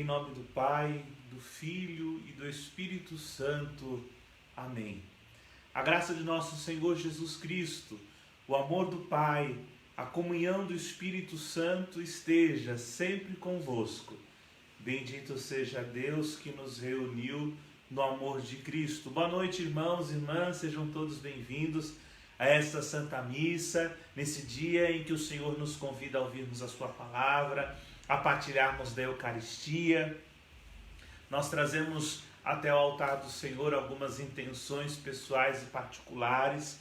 Em nome do Pai, do Filho e do Espírito Santo. Amém. A graça de nosso Senhor Jesus Cristo, o amor do Pai, a comunhão do Espírito Santo esteja sempre convosco. Bendito seja Deus que nos reuniu no amor de Cristo. Boa noite, irmãos e irmãs, sejam todos bem-vindos a esta Santa Missa, nesse dia em que o Senhor nos convida a ouvirmos a sua palavra, a partilharmos da Eucaristia. Nós trazemos até o altar do Senhor algumas intenções pessoais e particulares.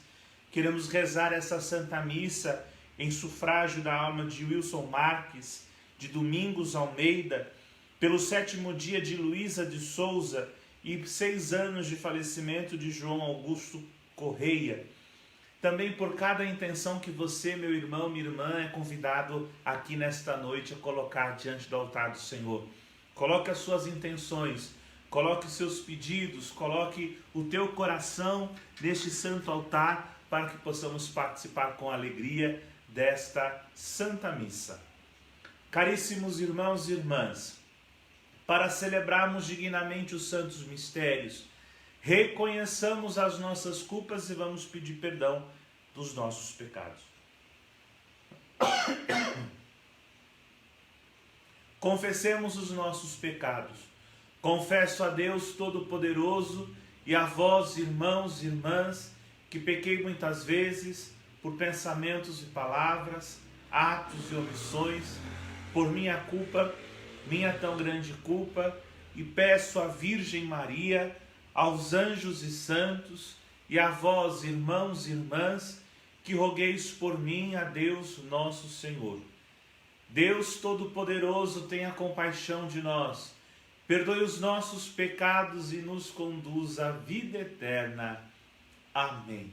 Queremos rezar essa Santa Missa em sufrágio da alma de Wilson Marques, de Domingos Almeida, pelo 7º dia de Luísa de Souza e 6 anos de falecimento de João Augusto Correia. Também por cada intenção que você, meu irmão, minha irmã, é convidado aqui nesta noite a colocar diante do altar do Senhor. Coloque as suas intenções, coloque os seus pedidos, coloque o teu coração neste santo altar para que possamos participar com alegria desta Santa Missa. Caríssimos irmãos e irmãs, para celebrarmos dignamente os santos mistérios, reconheçamos as nossas culpas e vamos pedir perdão dos nossos pecados. Confessemos os nossos pecados. Confesso a Deus Todo-Poderoso e a vós, irmãos e irmãs, que pequei muitas vezes por pensamentos e palavras, atos e omissões, por minha culpa, minha tão grande culpa, e peço à Virgem Maria, aos anjos e santos, e a vós, irmãos e irmãs, que rogueis por mim a Deus nosso Senhor. Deus Todo-Poderoso, tenha compaixão de nós, perdoe os nossos pecados e nos conduz à vida eterna. Amém.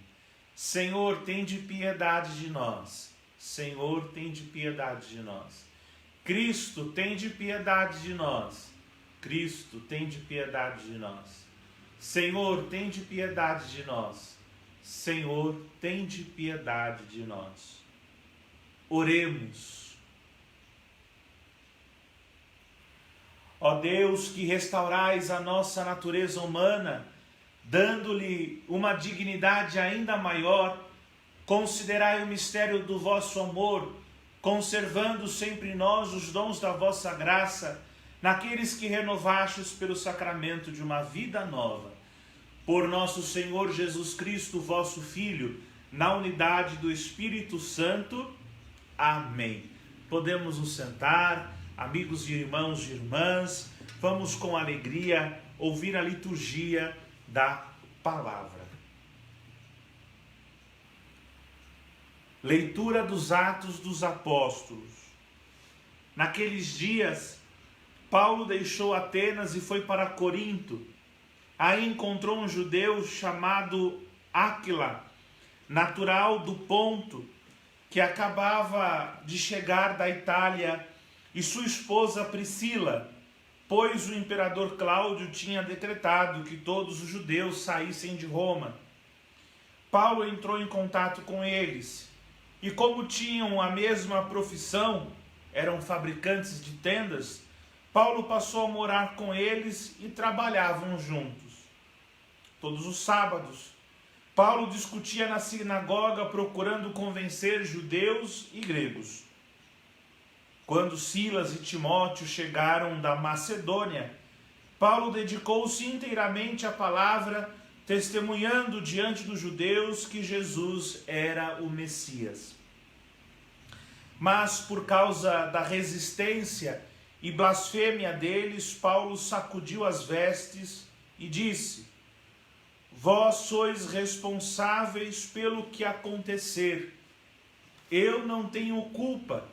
Senhor, tende piedade de nós. Senhor, tende piedade de nós. Cristo, tende piedade de nós. Cristo, tende piedade de nós. Senhor, tende piedade de nós. Senhor, tende piedade de nós. Oremos. Ó Deus, que restaurais a nossa natureza humana, dando-lhe uma dignidade ainda maior, considerai o mistério do vosso amor, conservando sempre em nós os dons da vossa graça, naqueles que renovastes pelo sacramento de uma vida nova. Por nosso Senhor Jesus Cristo, vosso Filho, na unidade do Espírito Santo. Amém. Podemos nos sentar, amigos e irmãos e irmãs, vamos com alegria ouvir a liturgia da palavra. Leitura dos Atos dos Apóstolos. Naqueles dias, Paulo deixou Atenas e foi para Corinto. Aí encontrou um judeu chamado Áquila, natural do Ponto, que acabava de chegar da Itália, e sua esposa Priscila, pois o imperador Cláudio tinha decretado que todos os judeus saíssem de Roma. Paulo entrou em contato com eles, e como tinham a mesma profissão, eram fabricantes de tendas, Paulo passou a morar com eles e trabalhavam juntos. Todos os sábados, Paulo discutia na sinagoga procurando convencer judeus e gregos. Quando Silas e Timóteo chegaram da Macedônia, Paulo dedicou-se inteiramente à palavra, testemunhando diante dos judeus que Jesus era o Messias. Mas por causa da resistência e blasfêmia deles, Paulo sacudiu as vestes e disse: vós sois responsáveis pelo que acontecer. Eu não tenho culpa.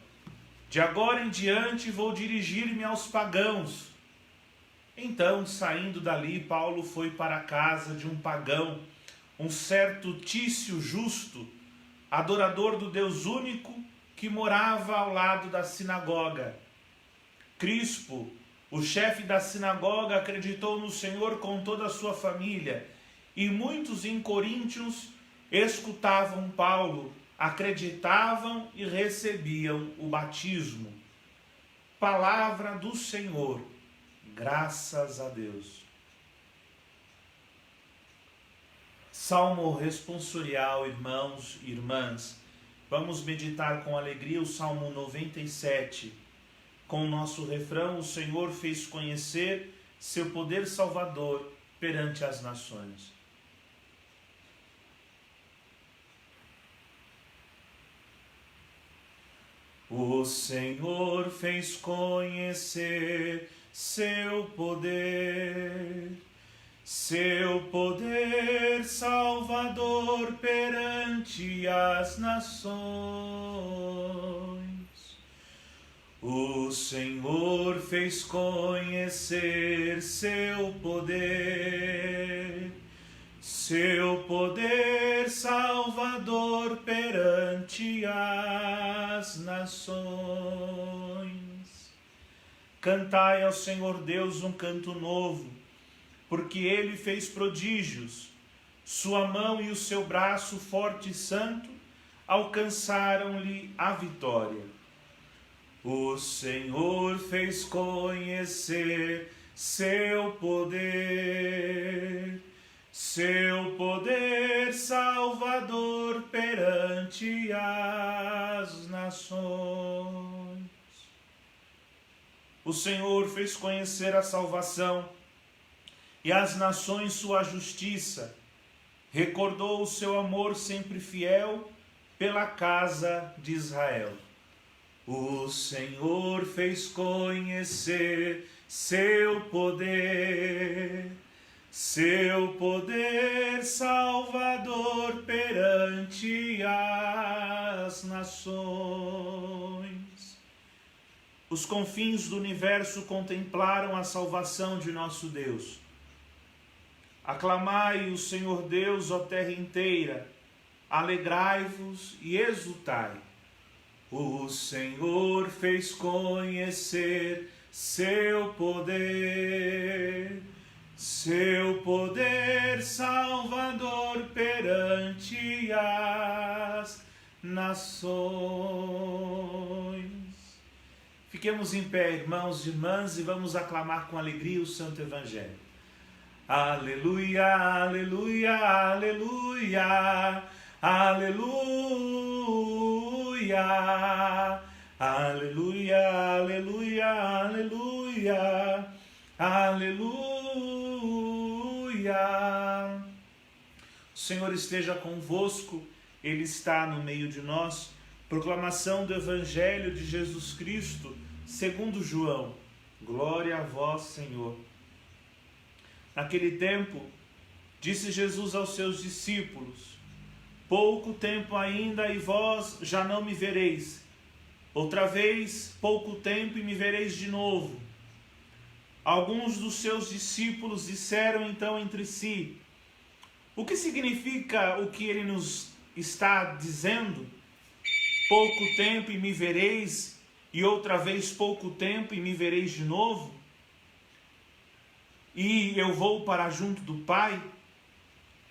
De agora em diante vou dirigir-me aos pagãos. Então, saindo dali, Paulo foi para a casa de um pagão, um certo Tício Justo, adorador do Deus único, que morava ao lado da sinagoga. Crispo, o chefe da sinagoga, acreditou no Senhor com toda a sua família, e muitos em Coríntios escutavam Paulo, acreditavam e recebiam o batismo. Palavra do Senhor. Graças a Deus. Salmo responsorial, irmãos e irmãs. Vamos meditar com alegria o Salmo 97. Com o nosso refrão, o Senhor fez conhecer seu poder salvador perante as nações. O Senhor fez conhecer seu poder salvador perante as nações. O Senhor fez conhecer seu poder salvador perante as nações. Cantai ao Senhor Deus um canto novo, porque Ele fez prodígios. Sua mão e o seu braço forte e santo alcançaram-lhe a vitória. O Senhor fez conhecer seu poder salvador perante as nações. O Senhor fez conhecer a salvação e às nações sua justiça. Recordou o seu amor sempre fiel pela casa de Israel. O Senhor fez conhecer seu poder salvador perante as nações. Os confins do universo contemplaram a salvação de nosso Deus. Aclamai o Senhor Deus, ó terra inteira, alegrai-vos e exultai. O Senhor fez conhecer seu poder salvador perante as nações. Fiquemos em pé, irmãos e irmãs, e vamos aclamar com alegria o Santo Evangelho. Aleluia, aleluia, aleluia, aleluia, aleluia, aleluia, aleluia, aleluia. O Senhor esteja convosco, Ele está no meio de nós. Proclamação do Evangelho de Jesus Cristo, segundo João. Glória a vós, Senhor. Naquele tempo, disse Jesus aos seus discípulos: pouco tempo ainda e vós já não me vereis. Outra vez, pouco tempo e me vereis de novo. Alguns dos seus discípulos disseram então entre si: o que significa o que ele nos está dizendo? Pouco tempo e me vereis, e outra vez pouco tempo e me vereis de novo? E eu vou para junto do Pai?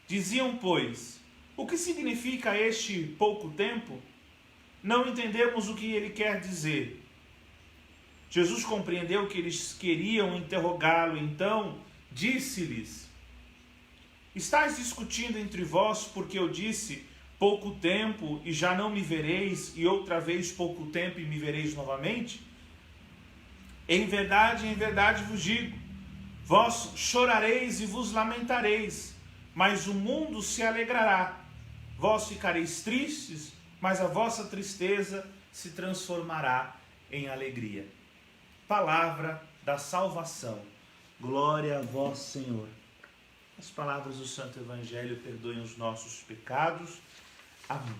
Diziam, pois: o que significa este pouco tempo? Não entendemos o que ele quer dizer. Jesus compreendeu que eles queriam interrogá-lo, então disse-lhes: estáis discutindo entre vós porque eu disse pouco tempo e já não me vereis, e outra vez pouco tempo e me vereis novamente? Em verdade vos digo, vós chorareis e vos lamentareis, mas o mundo se alegrará. Vós ficareis tristes, mas a vossa tristeza se transformará em alegria. Palavra da salvação. Glória a vós, Senhor. As palavras do Santo Evangelho perdoem os nossos pecados. Amém.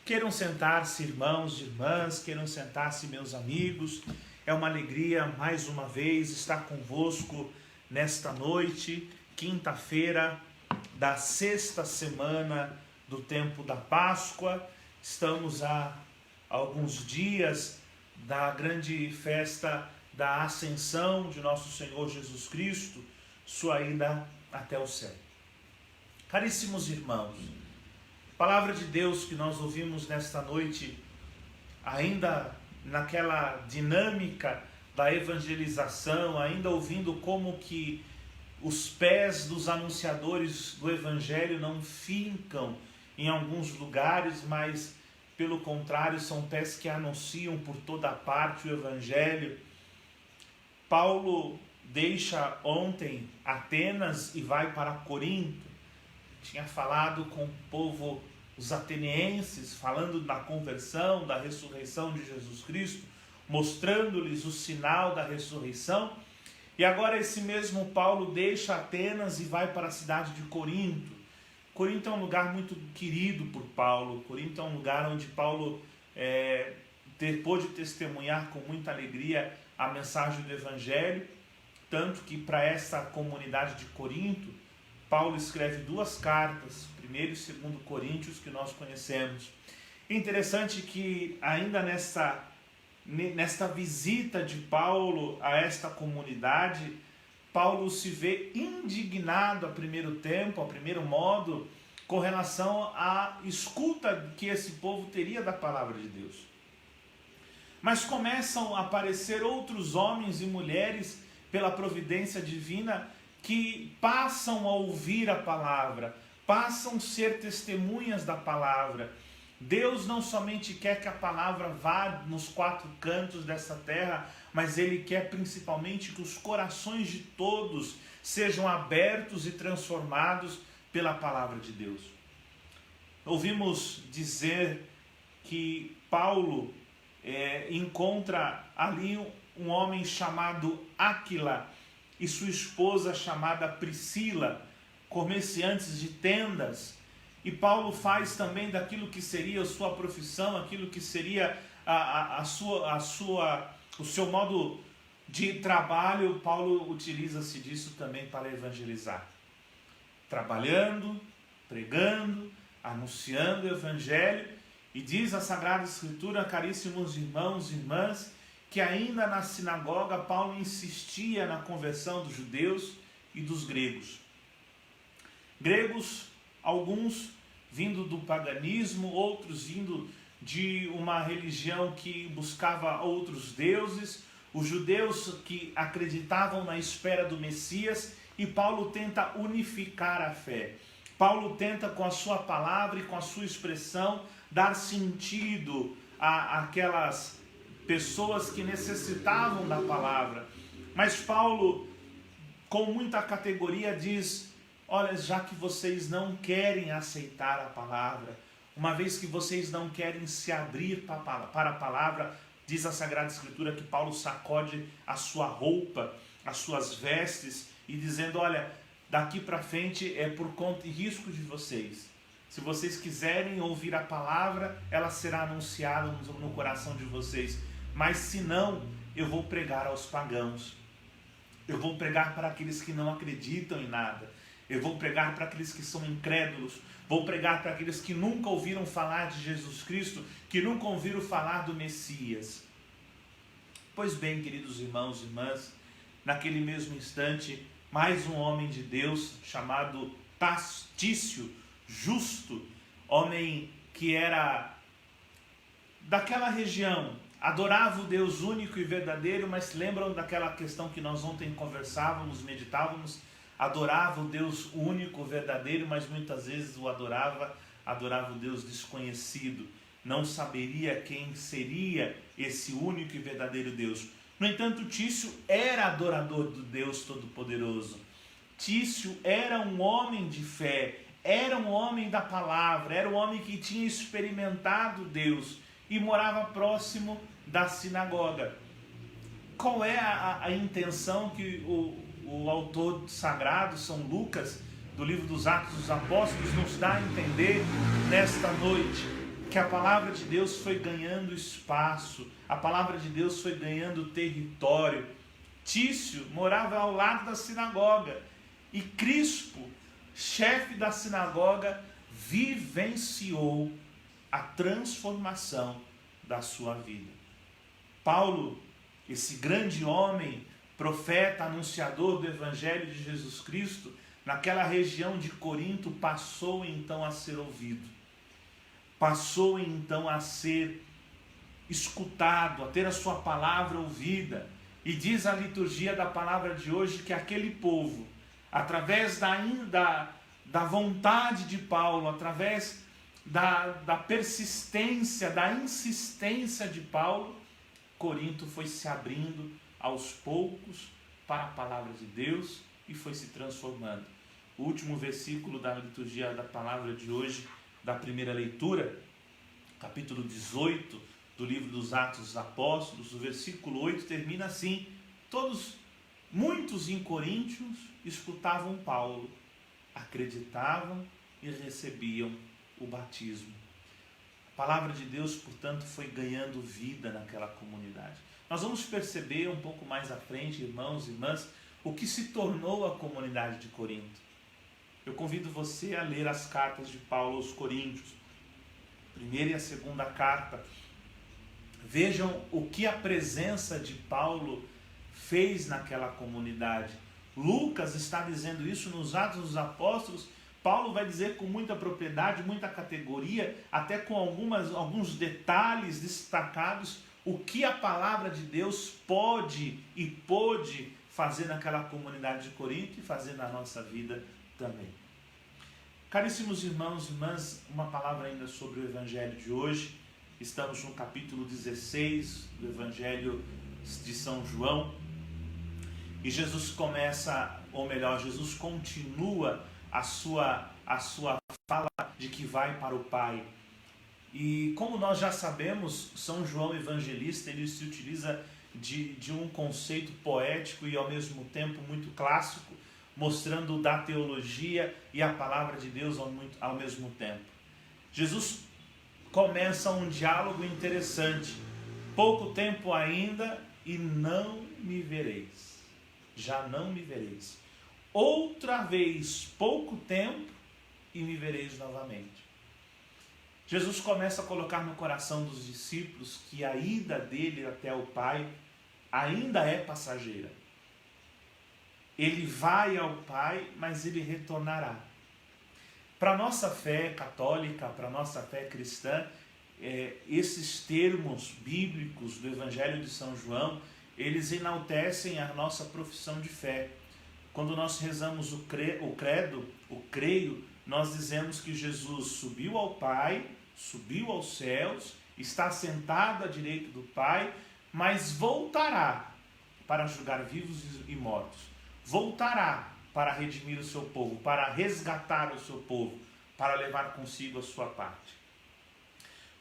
Queiram sentar-se, irmãos e irmãs, queiram sentar-se, meus amigos. É uma alegria, mais uma vez, estar convosco nesta noite, quinta-feira da sexta semana do tempo da Páscoa. Estamos a alguns dias da grande festa da Ascensão de nosso Senhor Jesus Cristo, sua ida até o céu. Caríssimos irmãos, a palavra de Deus que nós ouvimos nesta noite, ainda naquela dinâmica da evangelização, ainda ouvindo como que os pés dos anunciadores do evangelho não fincam em alguns lugares, mas pelo contrário são pés que anunciam por toda parte o evangelho. Paulo deixa ontem Atenas e vai para Corinto. Tinha falado com o povo, os atenienses, falando da conversão, da ressurreição de Jesus Cristo, mostrando-lhes o sinal da ressurreição. E agora esse mesmo Paulo deixa Atenas e vai para a cidade de Corinto. Corinto é um lugar muito querido por Paulo. Corinto é um lugar onde Paulo pôde testemunhar com muita alegria a mensagem do Evangelho, tanto que para essa comunidade de Corinto, Paulo escreve 2 cartas, 1º e 2º Coríntios, que nós conhecemos. Interessante que ainda nesta visita de Paulo a esta comunidade, Paulo se vê indignado a primeiro tempo, a primeiro modo, com relação à escuta que esse povo teria da palavra de Deus. Mas começam a aparecer outros homens e mulheres pela providência divina que passam a ouvir a palavra, passam a ser testemunhas da palavra. Deus não somente quer que a palavra vá nos 4 cantos dessa terra, mas Ele quer principalmente que os corações de todos sejam abertos e transformados pela palavra de Deus. Ouvimos dizer que Paulo encontra ali um homem chamado Áquila e sua esposa chamada Priscila, comerciantes de tendas. E Paulo faz também daquilo que seria a sua profissão, aquilo que seria o seu modo de trabalho. Paulo utiliza-se disso também para evangelizar. Trabalhando, pregando, anunciando o evangelho. E diz a Sagrada Escritura, caríssimos irmãos e irmãs, que ainda na sinagoga Paulo insistia na conversão dos judeus e dos gregos. Gregos, alguns vindo do paganismo, outros vindo de uma religião que buscava outros deuses, os judeus que acreditavam na espera do Messias, e Paulo tenta unificar a fé. Paulo tenta, com a sua palavra e com a sua expressão, dar sentido àquelas pessoas que necessitavam da palavra. Mas Paulo, com muita categoria, diz: olha, já que vocês não querem aceitar a palavra, uma vez que vocês não querem se abrir para a palavra, diz a Sagrada Escritura que Paulo sacode a sua roupa, as suas vestes, e dizendo: olha, daqui para frente é por conta e risco de vocês. Se vocês quiserem ouvir a palavra, ela será anunciada no coração de vocês. Mas se não, eu vou pregar aos pagãos. Eu vou pregar para aqueles que não acreditam em nada. Eu vou pregar para aqueles que são incrédulos. Vou pregar para aqueles que nunca ouviram falar de Jesus Cristo, que nunca ouviram falar do Messias. Pois bem, queridos irmãos e irmãs, naquele mesmo instante, mais um homem de Deus chamado Tício, justo, homem que era daquela região, adorava o Deus único e verdadeiro, mas lembram daquela questão que nós ontem conversávamos, meditávamos? Adorava o Deus único, verdadeiro, mas muitas vezes adorava o Deus desconhecido. Não saberia quem seria esse único e verdadeiro Deus. No entanto, Tício era adorador do Deus Todo-Poderoso. Tício era um homem de fé, era um homem da palavra, era um homem que tinha experimentado Deus e morava próximo da sinagoga. Qual é a intenção que o autor sagrado, São Lucas, do livro dos Atos dos Apóstolos, nos dá a entender nesta noite? Que a palavra de Deus foi ganhando espaço, a palavra de Deus foi ganhando território. Tício morava ao lado da sinagoga e Crispo, chefe da sinagoga, vivenciou a transformação da sua vida. Paulo, esse grande homem, profeta, anunciador do Evangelho de Jesus Cristo, naquela região de Corinto, passou então a ser ouvido. Passou então a ser escutado, a ter a sua palavra ouvida. E diz a liturgia da palavra de hoje que aquele povo, através da vontade de Paulo, através da persistência, da insistência de Paulo, Corinto foi se abrindo aos poucos para a palavra de Deus e foi se transformando. O último versículo da liturgia da palavra de hoje, da primeira leitura, capítulo 18 do livro dos Atos dos Apóstolos, o versículo 8 termina assim: muitos em Coríntios escutavam Paulo, acreditavam e recebiam o batismo. A palavra de Deus, portanto, foi ganhando vida naquela comunidade. Nós vamos perceber um pouco mais à frente, irmãos e irmãs, o que se tornou a comunidade de Corinto. Eu convido você a ler as cartas de Paulo aos Coríntios, a primeira e a segunda carta. Vejam o que a presença de Paulo fez naquela comunidade. Lucas está dizendo isso nos Atos dos Apóstolos. Paulo vai dizer com muita propriedade, muita categoria, até com alguns detalhes destacados, o que a palavra de Deus pode e pôde fazer naquela comunidade de Corinto e fazer na nossa vida também. Caríssimos irmãos e irmãs, uma palavra ainda sobre o Evangelho de hoje. Estamos no capítulo 16 do Evangelho de São João. E Jesus começa, ou melhor, Jesus continua a sua fala de que vai para o Pai. E como nós já sabemos, São João Evangelista, ele se utiliza de um conceito poético e ao mesmo tempo muito clássico, mostrando da teologia e a palavra de Deus ao mesmo tempo. Jesus começa um diálogo interessante. Pouco tempo ainda e não me vereis. Já não me vereis. Outra vez, pouco tempo e me vereis novamente. Jesus começa a colocar no coração dos discípulos que a ida dele até o Pai ainda é passageira. Ele vai ao Pai, mas ele retornará. Para a nossa fé católica, para a nossa fé cristã, esses termos bíblicos do Evangelho de São João, eles enaltecem a nossa profissão de fé. Quando nós rezamos o credo, o creio, nós dizemos que Jesus subiu ao Pai, subiu aos céus, está sentado à direita do Pai, mas voltará para julgar vivos e mortos. Voltará para redimir o seu povo, para resgatar o seu povo, para levar consigo a sua parte.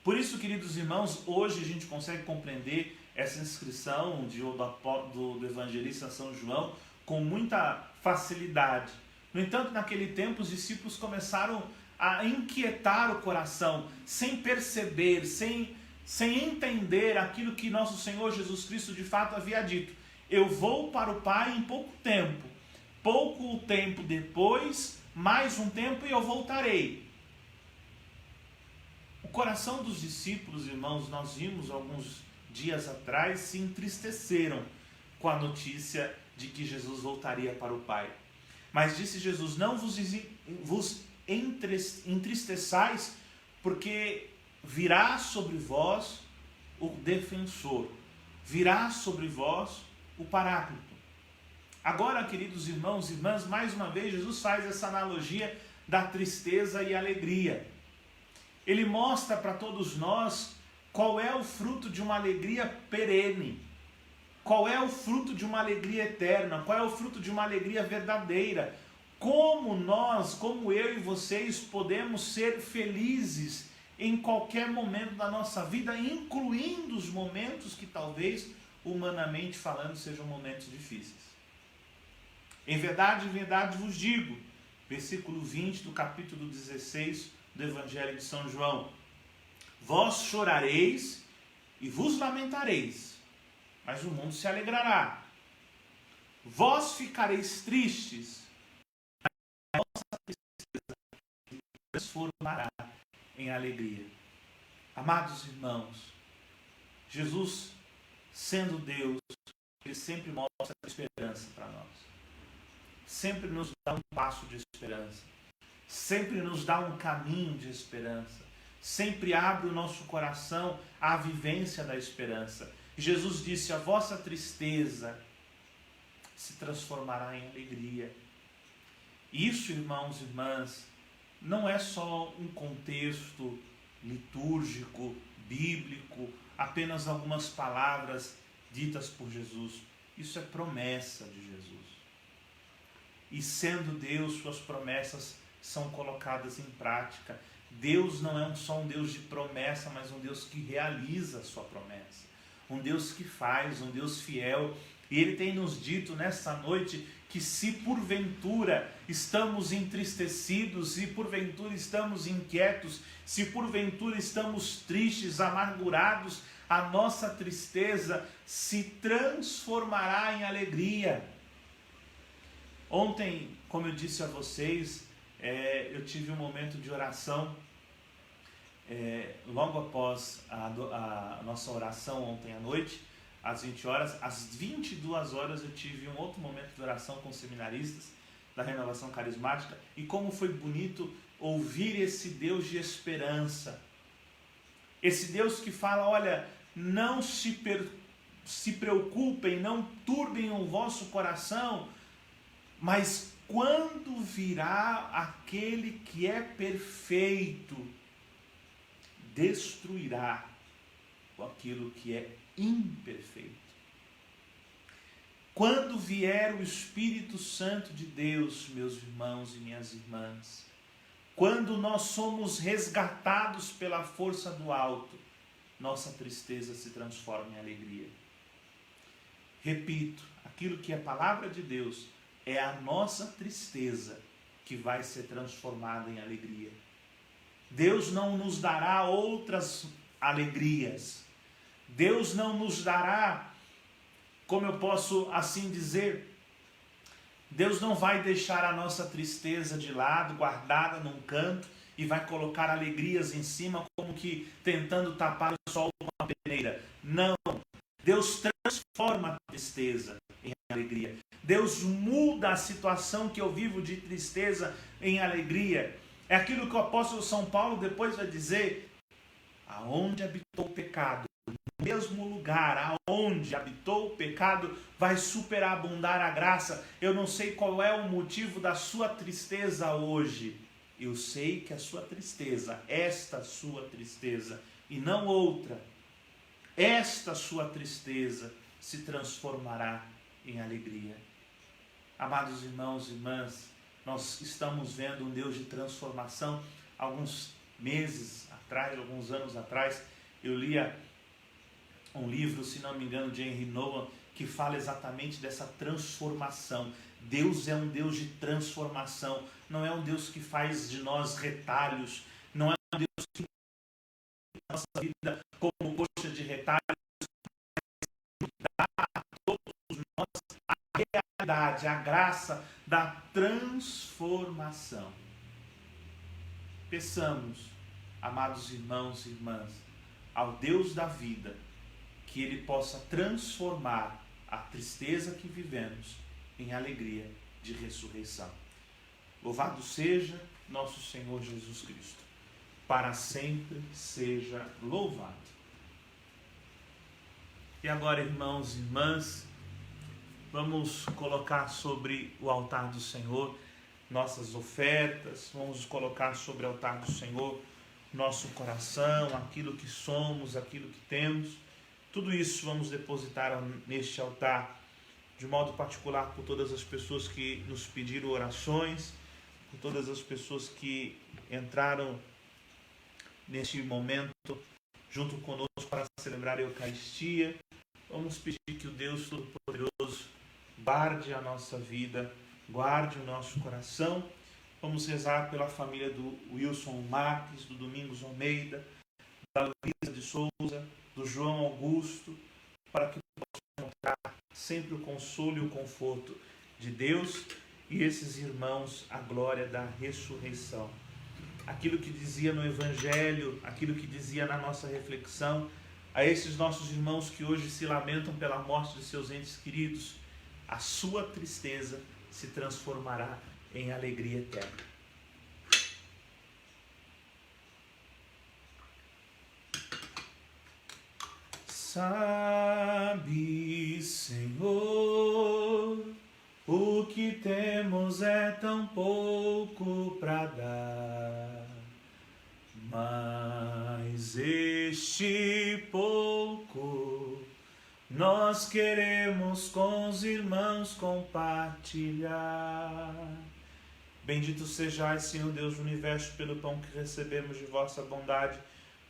Por isso, queridos irmãos, hoje a gente consegue compreender essa inscrição do evangelista São João com muita facilidade. No entanto, naquele tempo, os discípulos começaram a inquietar o coração, sem perceber, sem entender aquilo que nosso Senhor Jesus Cristo de fato havia dito. Eu vou para o Pai em pouco tempo depois, mais um tempo e eu voltarei. O coração dos discípulos, irmãos, nós vimos alguns dias atrás, se entristeceram com a notícia de que Jesus voltaria para o Pai. Mas disse Jesus: não vos entristeçais, porque virá sobre vós o defensor, virá sobre vós o Paráclito. Agora, queridos irmãos e irmãs, mais uma vez Jesus faz essa analogia da tristeza e alegria. Ele mostra para todos nós qual é o fruto de uma alegria perene, qual é o fruto de uma alegria eterna, qual é o fruto de uma alegria verdadeira. Como eu e vocês podemos ser felizes em qualquer momento da nossa vida, incluindo os momentos que talvez, humanamente falando, sejam momentos difíceis. Em verdade vos digo, versículo 20 do capítulo 16 do Evangelho de São João: vós chorareis e vos lamentareis, mas o mundo se alegrará. Vós ficareis tristes, mas a vossa tristeza se transformará em alegria. Amados irmãos, Jesus, sendo Deus, Ele sempre mostra esperança para nós. Sempre nos dá um passo de esperança. Sempre nos dá um caminho de esperança. Sempre abre o nosso coração à vivência da esperança. Jesus disse: a vossa tristeza se transformará em alegria. Isso, irmãos e irmãs, não é só um contexto litúrgico, bíblico, apenas algumas palavras ditas por Jesus. Isso é promessa de Jesus. E sendo Deus, suas promessas são colocadas em prática. Deus não é só um Deus de promessa, mas um Deus que realiza a sua promessa. Um Deus que faz, um Deus fiel. E Ele tem nos dito nessa noite que se porventura estamos entristecidos, se porventura estamos inquietos, se porventura estamos tristes, amargurados, a nossa tristeza se transformará em alegria. Ontem, como eu disse a vocês, eu tive um momento de oração, logo após a nossa oração ontem à noite, às 20 horas, às 22 horas eu tive um outro momento de oração com os seminaristas da Renovação Carismática, e como foi bonito ouvir esse Deus de esperança, esse Deus que fala: olha, não se preocupem, não turbem o vosso coração, mas quando virá aquele que é perfeito, destruirá aquilo que é imperfeito. Quando vier o Espírito Santo de Deus, meus irmãos e minhas irmãs, quando nós somos resgatados pela força do alto, nossa tristeza se transforma em alegria. Repito, aquilo que é palavra de Deus é a nossa tristeza que vai ser transformada em alegria. Deus não nos dará outras alegrias. Deus não nos dará, como eu posso assim dizer, Deus não vai deixar a nossa tristeza de lado, guardada num canto, e vai colocar alegrias em cima, como que tentando tapar o sol com uma peneira. Não. Deus transforma a tristeza em alegria. Deus muda a situação que eu vivo de tristeza em alegria. É aquilo que o apóstolo São Paulo depois vai dizer: aonde habitou o pecado, no mesmo lugar aonde habitou o pecado, vai superabundar a graça. Eu não sei qual é o motivo da sua tristeza hoje. Eu sei que a sua tristeza, esta sua tristeza e não outra, esta sua tristeza se transformará em alegria. Amados irmãos e irmãs, nós estamos vendo um Deus de transformação. Alguns meses atrás, alguns anos atrás, eu lia um livro, se não me engano, de Henry Nouwen, que fala exatamente dessa transformação. Deus é um Deus de transformação, não é um Deus que faz de nós retalhos, não é um Deus que faz a nossa vida como coxa de retalhos, dá a todos nós a realidade, a graça da transformação. Peçamos, amados irmãos e irmãs, ao Deus da vida, que Ele possa transformar a tristeza que vivemos em alegria de ressurreição. Louvado seja nosso Senhor Jesus Cristo. Para sempre seja louvado. E agora, irmãos e irmãs, vamos colocar sobre o altar do Senhor nossas ofertas, vamos colocar sobre o altar do Senhor nosso coração, aquilo que somos, aquilo que temos. Tudo isso vamos depositar neste altar, de modo particular por todas as pessoas que nos pediram orações, por todas as pessoas que entraram neste momento junto conosco para celebrar a Eucaristia. Vamos pedir que o Deus Todo-Poderoso guarde a nossa vida, guarde o nosso coração. Vamos rezar pela família do Wilson Marques, do Domingos Almeida, da Luísa de Souza, do João Augusto, para que possam encontrar sempre o consolo e o conforto de Deus e esses irmãos a glória da ressurreição. Aquilo que dizia no Evangelho, aquilo que dizia na nossa reflexão, a esses nossos irmãos que hoje se lamentam pela morte de seus entes queridos, a sua tristeza se transformará em alegria eterna. Sabe, Senhor, o que temos é tão pouco para dar, mas este pouco nós queremos com os irmãos compartilhar. Bendito sejais, Senhor Deus do Universo, pelo pão que recebemos de vossa bondade,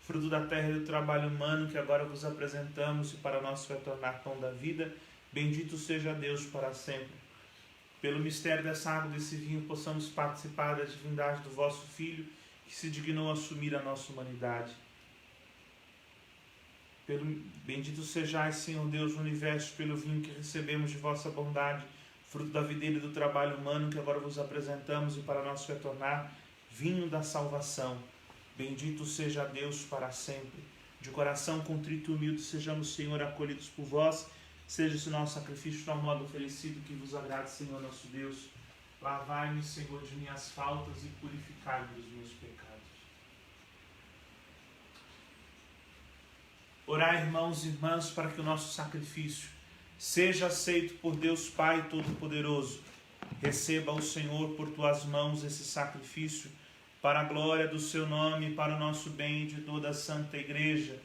fruto da terra e do trabalho humano que agora vos apresentamos e para nós se vai tornar pão da vida. Bendito seja Deus para sempre. Pelo mistério dessa água, desse vinho, possamos participar da divindade do vosso Filho, que se dignou a assumir a nossa humanidade. Bendito sejais, Senhor Deus do Universo, pelo vinho que recebemos de vossa bondade, fruto da videira e do trabalho humano que agora vos apresentamos e para nós se vai tornar vinho da salvação. Bendito seja Deus para sempre. De coração contrito e humilde sejamos, Senhor, acolhidos por vós. Seja esse nosso sacrifício de tal modo oferecido que vos agrade, Senhor nosso Deus. Lavai-me, Senhor, de minhas faltas e purificai-me dos meus pecados. Orai, irmãos e irmãs, para que o nosso sacrifício seja aceito por Deus Pai Todo-Poderoso. Receba o Senhor por tuas mãos esse sacrifício, para a glória do seu nome, para o nosso bem e de toda a Santa Igreja.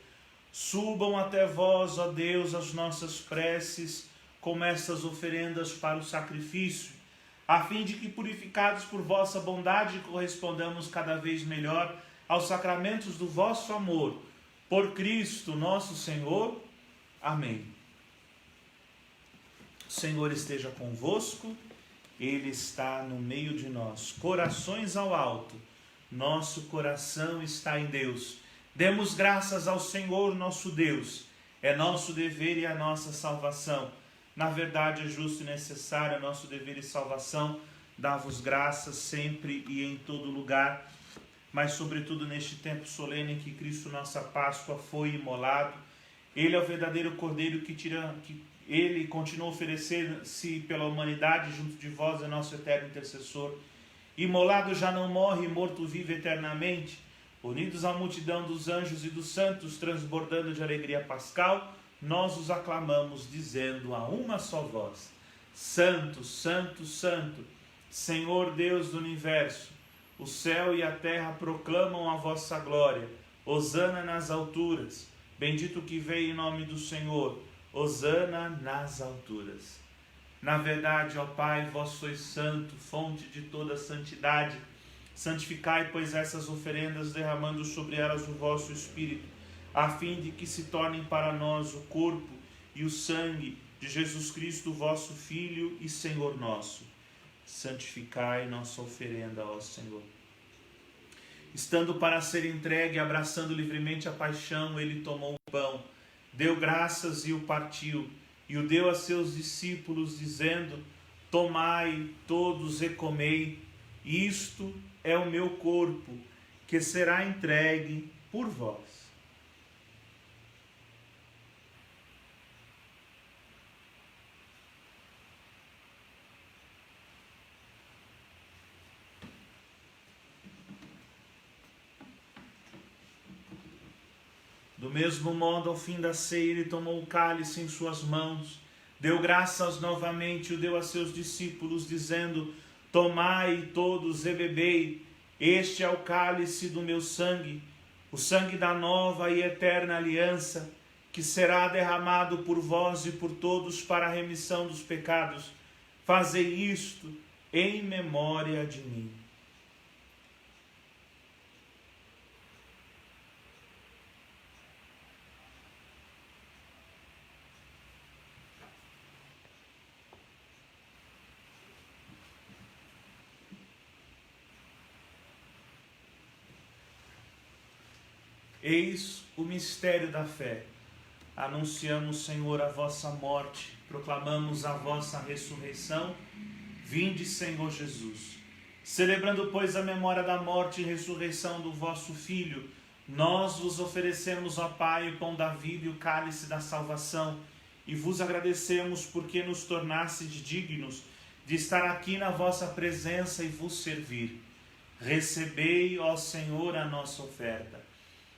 Subam até vós, ó Deus, as nossas preces, como estas oferendas para o sacrifício, a fim de que, purificados por vossa bondade, correspondamos cada vez melhor aos sacramentos do vosso amor. Por Cristo nosso Senhor. Amém. O Senhor esteja convosco, Ele está no meio de nós. Corações ao alto, nosso coração está em Deus. Demos graças ao Senhor nosso Deus, é nosso dever e a nossa salvação. Na verdade é justo e necessário, é nosso dever e salvação, dar-vos graças sempre e em todo lugar, mas sobretudo neste tempo solene em que Cristo, nossa Páscoa, foi imolado. Ele é o verdadeiro Cordeiro que Ele continua a oferecer-se pela humanidade, junto de vós é nosso eterno intercessor. Imolado já não morre, morto vive eternamente. Unidos à multidão dos anjos e dos santos, transbordando de alegria pascal, nós os aclamamos, dizendo a uma só voz: Santo, Santo, Santo, Senhor Deus do Universo, o céu e a terra proclamam a vossa glória. Hosana nas alturas. Bendito que veio em nome do Senhor. Hosana nas alturas. Na verdade, ó Pai, vós sois santo, fonte de toda santidade. Santificai, pois, essas oferendas, derramando sobre elas o vosso Espírito, a fim de que se tornem para nós o corpo e o sangue de Jesus Cristo, vosso Filho e Senhor nosso. Santificai nossa oferenda, ó Senhor. Estando para ser entregue, abraçando livremente a paixão, ele tomou o pão, deu graças e o partiu, e o deu a seus discípulos, dizendo: Tomai todos e comei, isto é o meu corpo, que será entregue por vós. Do mesmo modo, ao fim da ceia, ele tomou o cálice em suas mãos, deu graças novamente e o deu a seus discípulos, dizendo: Tomai todos e bebei, este é o cálice do meu sangue, o sangue da nova e eterna aliança, que será derramado por vós e por todos para a remissão dos pecados. Fazei isto em memória de mim. Eis o mistério da fé. Anunciamos, Senhor, a vossa morte, proclamamos a vossa ressurreição. Vinde, Senhor Jesus. Celebrando, pois, a memória da morte e ressurreição do vosso Filho, nós vos oferecemos, ó Pai, o pão da vida e o cálice da salvação, e vos agradecemos porque nos tornastes dignos de estar aqui na vossa presença e vos servir. Recebei, ó Senhor, a nossa oferta.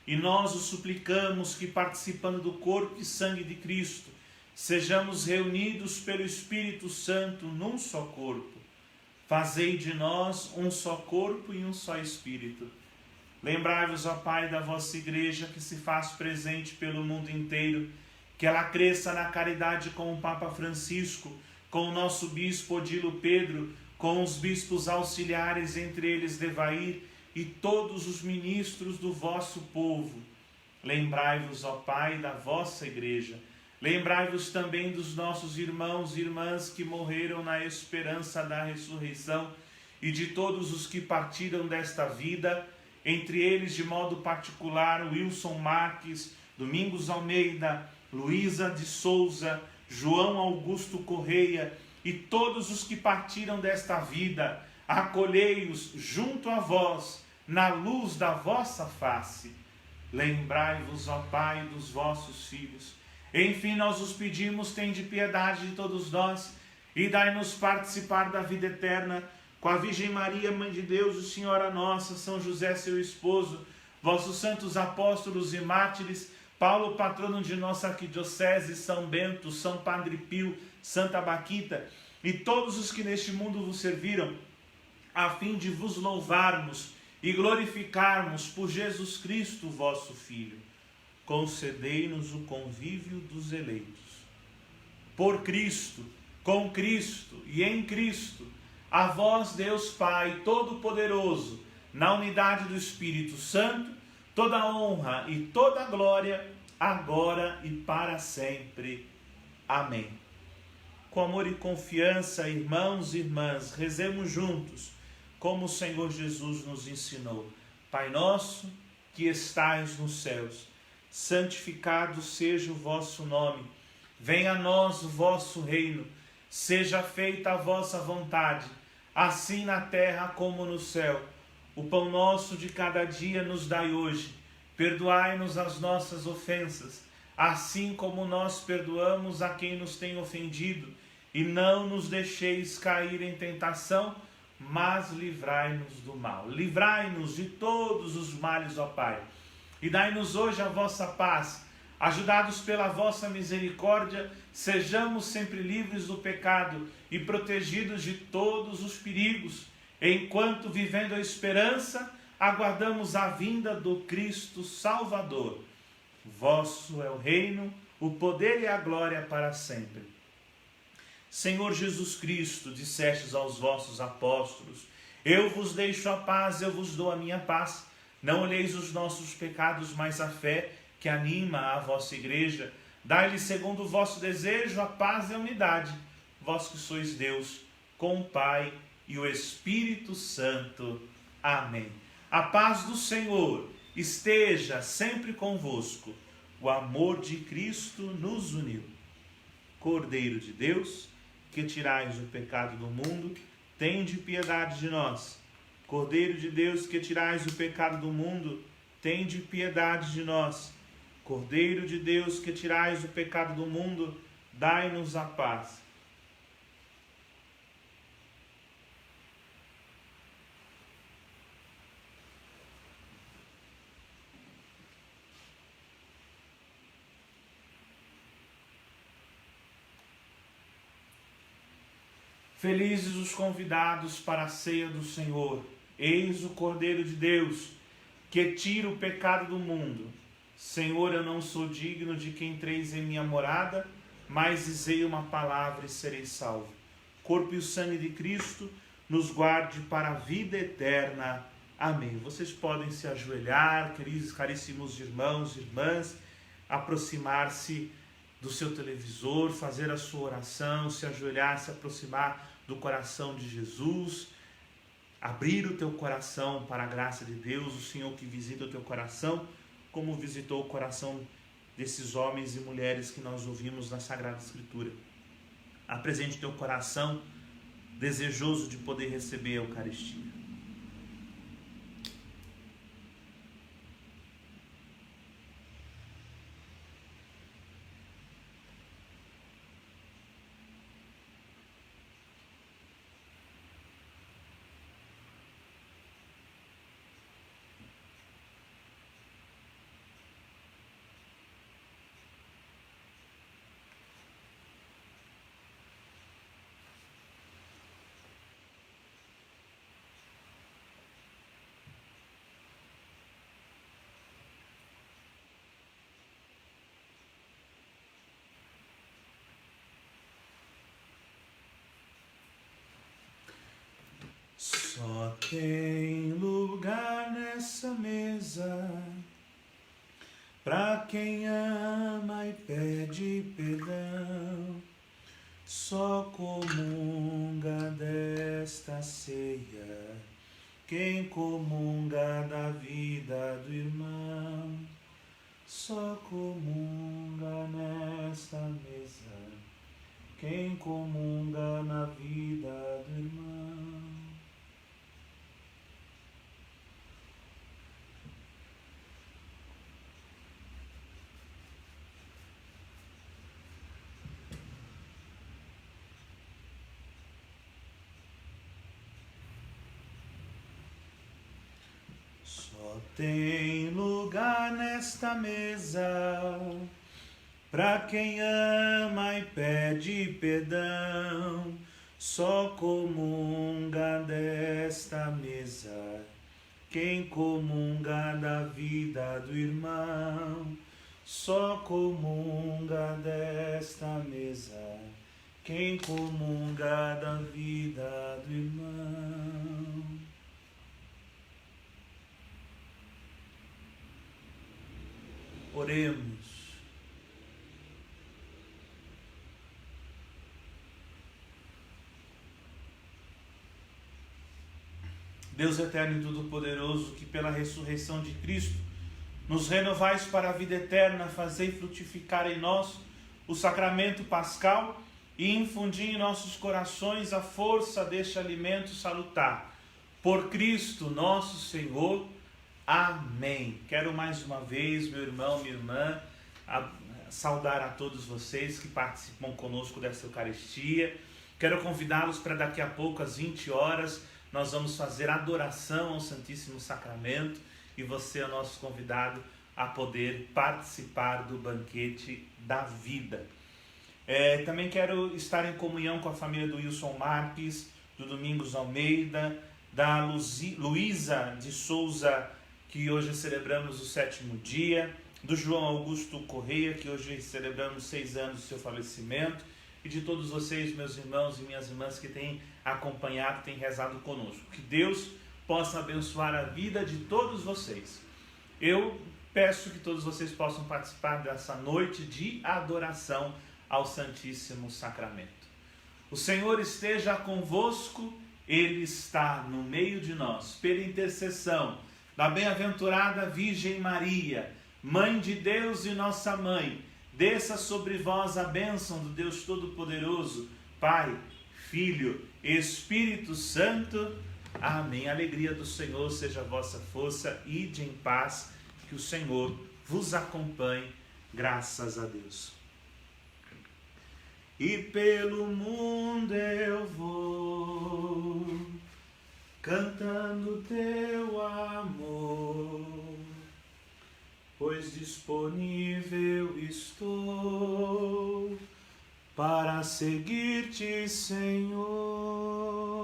E nós o suplicamos que, participando do corpo e sangue de Cristo, sejamos reunidos pelo Espírito Santo num só corpo. Fazei de nós um só corpo e um só Espírito. Lembrai-vos, ó Pai, da vossa Igreja que se faz presente pelo mundo inteiro, que ela cresça na caridade com o Papa Francisco, com o nosso Bispo Odilo Pedro, com os bispos auxiliares, entre eles Devair, e todos os ministros do vosso povo. Lembrai-vos, ó Pai, da vossa Igreja. Lembrai-vos também dos nossos irmãos e irmãs que morreram na esperança da ressurreição e de todos os que partiram desta vida, entre eles, de modo particular, Wilson Marques, Domingos Almeida, Luísa de Souza, João Augusto Correia e todos os que partiram desta vida. Acolhei-os junto a vós, na luz da vossa face. Lembrai-vos, ó Pai, dos vossos filhos. Enfim, nós os pedimos, tende piedade de todos nós e dai-nos participar da vida eterna com a Virgem Maria, Mãe de Deus, o Senhora Nossa, São José, seu esposo, vossos santos apóstolos e mártires, Paulo, patrono de nossa arquidiocese, São Bento, São Padre Pio, Santa Baquita e todos os que neste mundo vos serviram, a fim de vos louvarmos e glorificarmos por Jesus Cristo, vosso Filho. Concedei-nos o convívio dos eleitos. Por Cristo, com Cristo e em Cristo, a vós, Deus Pai Todo-Poderoso, na unidade do Espírito Santo, toda honra e toda glória, agora e para sempre. Amém. Com amor e confiança, irmãos e irmãs, rezemos juntos, como o Senhor Jesus nos ensinou. Pai nosso, que estais nos céus, santificado seja o vosso nome. Venha a nós o vosso reino. Seja feita a vossa vontade, assim na terra como no céu. O pão nosso de cada dia nos dai hoje. Perdoai-nos as nossas ofensas, assim como nós perdoamos a quem nos tem ofendido. E não nos deixeis cair em tentação, mas livrai-nos do mal. Livrai-nos de todos os males, ó Pai. E dai-nos hoje a vossa paz. Ajudados pela vossa misericórdia, sejamos sempre livres do pecado e protegidos de todos os perigos, enquanto, vivendo a esperança, aguardamos a vinda do Cristo Salvador. Vosso é o reino, o poder e a glória para sempre. Senhor Jesus Cristo, dissestes aos vossos apóstolos: eu vos deixo a paz, eu vos dou a minha paz. Não olheis os nossos pecados, mas a fé que anima a vossa Igreja. Dai-lhe, segundo o vosso desejo, a paz e a unidade. Vós que sois Deus, com o Pai e o Espírito Santo. Amém. A paz do Senhor esteja sempre convosco. O amor de Cristo nos uniu. Cordeiro de Deus, que tirais o pecado do mundo, tende piedade de nós. Cordeiro de Deus, que tirais o pecado do mundo, tende piedade de nós. Cordeiro de Deus, que tirais o pecado do mundo, dai-nos a paz. Felizes os convidados para a ceia do Senhor. Eis o Cordeiro de Deus, que tira o pecado do mundo. Senhor, eu não sou digno de que entreis em minha morada, mas dizei uma palavra e serei salvo. Corpo e o sangue de Cristo nos guarde para a vida eterna. Amém. Vocês podem se ajoelhar, caríssimos irmãos e irmãs, aproximar-se do seu televisor, fazer a sua oração, se ajoelhar, se aproximar do coração de Jesus, abrir o teu coração para a graça de Deus, o Senhor que visita o teu coração, como visitou o coração desses homens e mulheres que nós ouvimos na Sagrada Escritura. Apresente o teu coração desejoso de poder receber a Eucaristia. tem lugar nessa mesa pra quem ama e pede perdão. Só comunga desta ceia quem comunga da vida do irmão. Só comunga nesta mesa quem comunga na vida do irmão. Só tem lugar nesta mesa pra quem ama e pede perdão. Só comunga desta mesa quem comunga da vida do irmão. Só comunga desta mesa quem comunga da vida do irmão. Oremos. Deus eterno e todo-poderoso, que pela ressurreição de Cristo nos renovais para a vida eterna, fazei frutificar em nós o sacramento pascal e infundir em nossos corações a força deste alimento salutar. Por Cristo nosso Senhor. Amém. Quero mais uma vez, meu irmão, minha irmã, saudar a todos vocês que participam conosco dessa Eucaristia. Quero convidá-los para daqui a pouco, às 20 horas, nós vamos fazer adoração ao Santíssimo Sacramento e você é o nosso convidado a poder participar do banquete da vida. Também quero estar em comunhão com a família do Wilson Marques, do Domingos Almeida, da Luísa de Souza, que hoje celebramos o 7º dia, do João Augusto Correia, que hoje celebramos 6 anos do seu falecimento, e de todos vocês, meus irmãos e minhas irmãs que têm acompanhado, têm rezado conosco. Que Deus possa abençoar a vida de todos vocês. Eu peço que todos vocês possam participar dessa noite de adoração ao Santíssimo Sacramento. O Senhor esteja convosco, Ele está no meio de nós, pela intercessão da bem-aventurada Virgem Maria, Mãe de Deus e nossa Mãe, desça sobre vós a bênção do Deus Todo-Poderoso, Pai, Filho, Espírito Santo. Amém. A alegria do Senhor seja a vossa força. Ide em paz, que o Senhor vos acompanhe. Graças a Deus. E pelo mundo eu vou, cantando teu amor, pois disponível estou para seguir-te, Senhor.